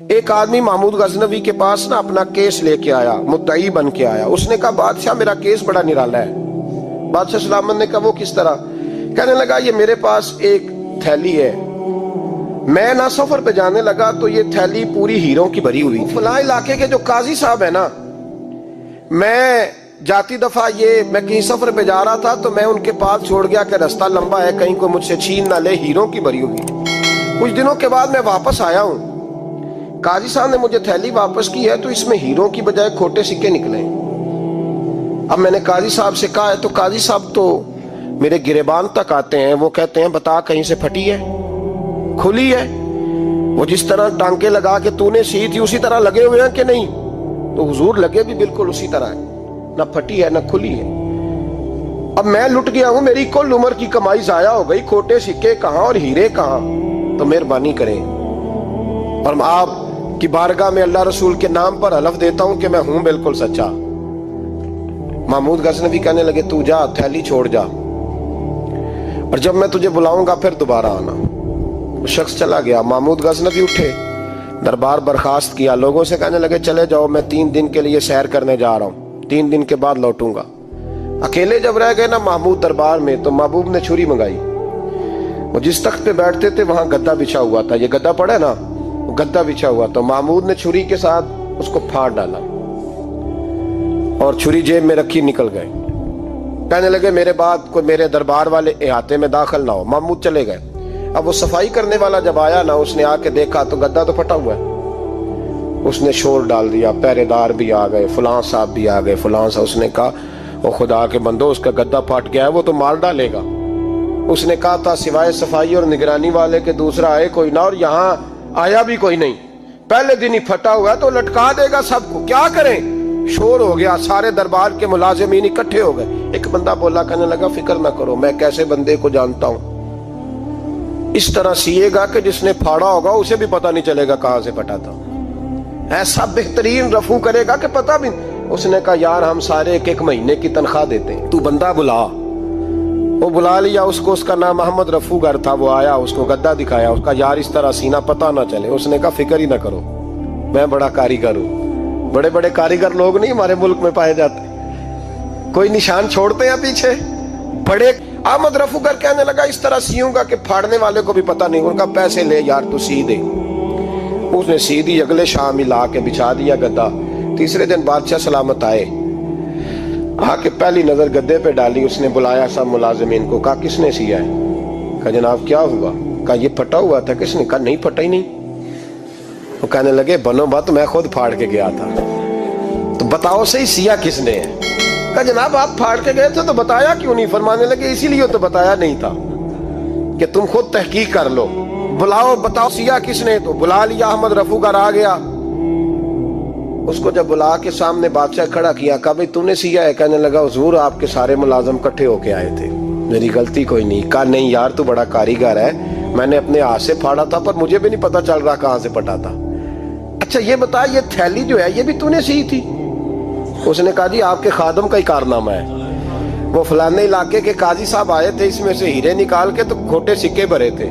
ایک آدمی محمود غزنوی کے پاس نا اپنا کیس لے کے آیا، مدعی بن کے آیا. اس نے کہا بادشاہ میرا کیس بڑا نرالا ہے. بادشاہ سلامت نے کہا وہ کس طرح؟ کہنے لگا یہ میرے پاس ایک تھیلی ہے، میں نہ سفر پہ جانے لگا تو یہ تھیلی پوری ہیروں کی بھری ہوئی تھی. فلاں علاقے کے جو قاضی صاحب ہے نا، میں جاتی دفعہ میں کہیں سفر پہ جا رہا تھا تو میں ان کے پاس چھوڑ گیا کہ رستہ لمبا ہے، کہیں کوئی مجھ سے چھین نہ لے، ہیروں کی بھری ہوئی. کچھ دنوں کے بعد میں واپس آیا ہوں، قاضی صاحب نے مجھے تھیلی واپس کی ہے تو اس میں ہیروں کی بجائے کھوٹے سکے نکلے. اب میں نے قاضی صاحب سے کہا ہے تو قاضی صاحب تو میرے گریبان تک آتے ہیں، وہ کہتے ہیں بتا کہیں سے پھٹی ہے، کھلی ہے؟ وہ جس طرح ٹانکے لگا کے تو نے سی تھی اسی طرح لگے ہوئے ہیں کہ نہیں؟ تو حضور لگے بھی بالکل اسی طرح ہے، نہ پھٹی ہے نہ کھلی ہے. اب میں لٹ گیا ہوں، میری کل عمر کی کمائی ضائع ہو گئی، کھوٹے سکے کہاں اور ہیرے کہاں؟ تو مہربانی کریں. اور آپ کی بارگاہ میں اللہ رسول کے نام پر حلف دیتا ہوں کہ میں ہوں بالکل سچا. محمود غزنوی کہنے لگے تو جا، تھیلی چھوڑ جا، اور جب میں تجھے بلاؤں گا پھر دوبارہ آنا. وہ شخص چلا گیا. محمود غزنوی اٹھے، دربار برخاست کیا، لوگوں سے کہنے لگے چلے جاؤ، میں 3 دن کے لیے سیر کرنے جا رہا ہوں، 3 دن کے بعد لوٹوں گا. اکیلے جب رہ گئے نا محمود دربار میں تو محبوب نے چھری منگائی. وہ جس تخت پہ بیٹھتے تھے وہاں گدا بچھا ہوا تھا، یہ گدا پڑا ہے نا، وہ گدا بچھا ہوا تھا. محمود نے چھری کے ساتھ اس کو پھاڑ ڈالا اور چھری جیب میں رکھی نکل گئے. کہنے لگے میرے بعد کوئی میرے دربار والے احاطے میں داخل نہ ہو. محمود چلے گئے. اب وہ صفائی کرنے والا جب آیا نا، اس نے آ کے دیکھا تو گدا تو پھٹا ہوا ہے. اس نے شور ڈال دیا، پہرے دار بھی آ گئے، فلاں صاحب بھی آ گئے، فلاں صاحب. اس نے کہا وہ خدا کے بندو، اس کا گدا پھٹ گیا ہے، وہ تو مار ڈالے گا. اس نے کہا تھا سوائے صفائی اور نگرانی والے کے دوسرا آئے کوئی نہ، اور یہاں آیا بھی کوئی نہیں. پہلے دن ہی پھٹا ہوا ہے تو لٹکا دے گا سب کو، کیا کریں؟ شور ہو گیا، سارے دربار کے ملازمین اکٹھے ہو گئے. ایک بندہ بولا، کہنے لگا فکر نہ کرو، میں کیسے بندے کو جانتا ہوں، اس طرح سیے گا کہ جس نے پھاڑا ہوگا اسے بھی پتہ نہیں چلے گا کہاں سے پھٹا تھا. ایسا بہترین رفو کرے گا کہ پتہ بھی. اس نے کہا یار ہم سارے 1 مہینے کی تنخواہ دیتے ہیں، تو بندہ بلا. وہ بلا لیا اس کو، اس کا نام محمد رفو گر تھا. وہ آیا، اس کو گدا دکھایا، اس کا یار اس طرح سینہ پتہ نہ چلے. اس نے کہا فکر ہی نہ کرو، میں بڑا کاریگر ہوں. بڑے بڑے کاریگر لوگ نہیں ہمارے ملک میں پائے جاتے، کوئی نشان چھوڑتے ہیں پیچھے بڑے. احمد رفو گر کہنے لگا اس طرح سیوں گا کہ پھاڑنے والے کو بھی پتہ نہیں. ان کا پیسے لے یار تو سی دے. اس نے سی دی، اگلے شام ہی لا کے بچھا دیا گدا. تیسرے دن بادشاہ سلامت آئے، آ کے پہلی نظر گدے پہ ڈالی. اس نے بلایا سب ملازمین کو، کہا کس نے سیا ہے؟ کہا جناب کیا ہوا؟ کہا یہ پھٹا ہوا تھا. کس نے؟ کہا نہیں پھٹا ہی نہیں. وہ کہنے لگے بنو بات، میں خود پھاڑ کے گیا تھا. تو بتاؤ صحیح سیا کس نے ہے؟ کہا جناب آپ پھاڑ کے گئے تھے تو بتایا کیوں نہیں؟ فرمانے لگے اسی لیے تو بتایا نہیں تھا کہ تم خود تحقیق کر لو. بلاؤ بتاؤ سیا کس نے. تو بلا لیا، احمد رفو گر آ گیا. اس کو جب بلا کے سامنے بادشاہ کھڑا کیا، کہا بھئی تو نے سیا ہے؟ کہنے لگا حضور آپ کے سارے ملازم کٹھے ہو کے آئے تھے، میری غلطی کوئی نہیں. کہا نہیں یار تو بڑا کاریگر ہے، میں نے اپنے ہاتھ سے پھاڑا تھا پر مجھے بھی نہیں پتا چل رہا کہاں سے پھٹا تھا. اچھا یہ بتا یہ تھیلی جو ہے یہ بھی تو نے سی تھی؟ اس نے کہا جی آپ کے خادم کا ہی کارنامہ ہے، وہ فلانے علاقے کے قاضی صاحب آئے تھے، اس میں سے ہیرے نکال کے تو کھوٹے سکے بھرے تھے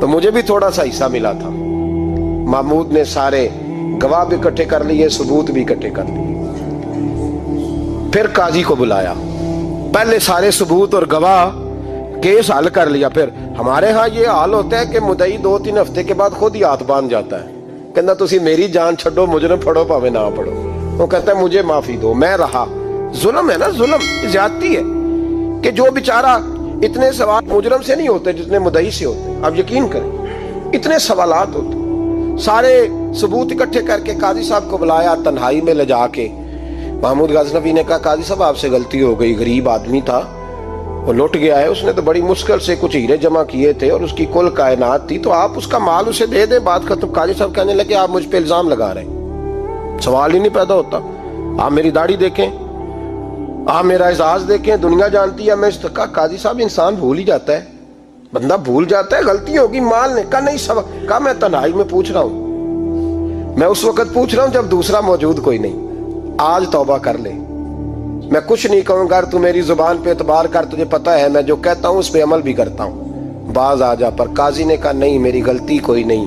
تو مجھے بھی تھوڑا سا حصہ ملا تھا. محمود نے سارے گواہ بھی اکٹھے کر لیے، ثبوت بھی اکٹھے کر لیے. پھر قاضی کو بلایا، پہلے سارے ثبوت اور گواہ کیس حل کر لیا. پھر ہمارے ہاں یہ حال ہوتا ہے کہ مدعی 2-3 ہفتے کے بعد خود ہی ہاتھ باندھ جاتا ہے، کہنا تسی میری جان چھڈو، مجرم پھڑو پاوے نہ پڑھو. وہ کہتا ہے مجھے معافی دو، میں رہا. ظلم ہے نا، ظلم زیادتی ہے کہ جو بیچارہ اتنے سوال مجرم سے نہیں ہوتے جتنے مدعی سے ہوتے. اب یقین کریں اتنے سوالات ہوتے. سارے ثبوت اکٹھے کر کے قاضی صاحب کو بلایا، تنہائی میں لے جا کے. محمود غزنوی نے کہا قاضی صاحب آپ سے غلطی ہو گئی، غریب آدمی تھا، وہ لٹ گیا ہے، اس نے تو بڑی مشکل سے کچھ ہیرے جمع کیے تھے اور اس کی کل کائنات تھی، تو آپ اس کا مال اسے دے دیں، بات ختم. قاضی صاحب کہنے لگے آپ مجھ پہ الزام لگا رہے ہیں، سوال ہی نہیں پیدا ہوتا. آپ میری داڑھی دیکھیں، آپ میرا اعزاز دیکھیں، دنیا جانتی ہے میں اس. کہا قاضی صاحب انسان بھول ہی جاتا ہے، بندہ بھول جاتا ہے، غلطی ہوگی مال نے. کہا نہیں سب. کہا میں تنہائی میں پوچھ رہا ہوں، میں اس وقت پوچھ رہا ہوں جب دوسرا موجود کوئی نہیں. آج توبہ کر لے، میں کچھ نہیں کہوں گا، تو میری زبان پہ اعتبار کر، تجھے پتہ ہے میں جو کہتا ہوں اس پہ عمل بھی کرتا ہوں، باز آ جا. پر قاضی نے کہا نہیں میری غلطی کوئی نہیں،